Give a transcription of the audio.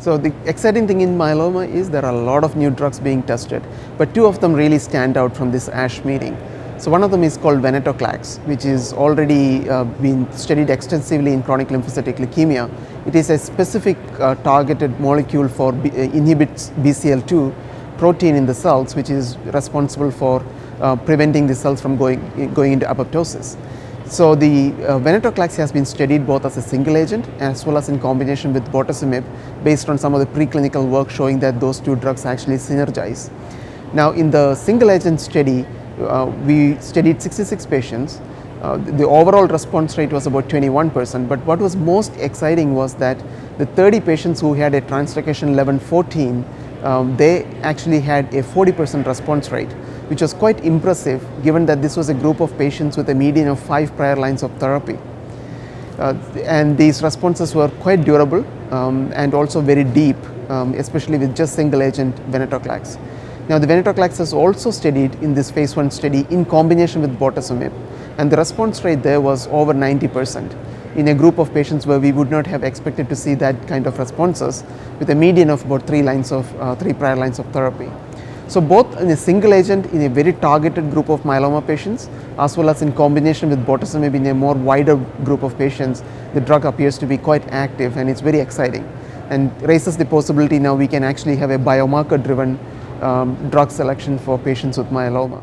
So the exciting thing in myeloma is there are a lot of new drugs being tested, but two of them really stand out from this ASH meeting. So one of them is called venetoclax, which is already been studied extensively in chronic lymphocytic leukemia. It is a specific targeted molecule for inhibits BCL2 protein in the cells, which is responsible for preventing the cells from going into apoptosis. So the venetoclax has been studied both as a single agent as well as in combination with bortezomib, based on some of the preclinical work showing that those two drugs actually synergize. Now in the single agent study, we studied 66 patients. The overall response rate was about 21%, but what was most exciting was that the 30 patients who had a translocation 1114, they actually had a 40% response rate, which was quite impressive given that this was a group of patients with a median of 5 prior lines of therapy. And these responses were quite durable and also very deep, especially with just single agent venetoclax. Now the venetoclax is also studied in this phase 1 study in combination with bortezomib, and the response rate there was over 90% in a group of patients where we would not have expected to see that kind of responses, with a median of about 3 prior lines of therapy. So both in a single agent in a very targeted group of myeloma patients, as well as in combination with bortezomib in a more wider group of patients, the drug appears to be quite active, and it's very exciting and raises the possibility now we can actually have a biomarker driven drug selection for patients with myeloma.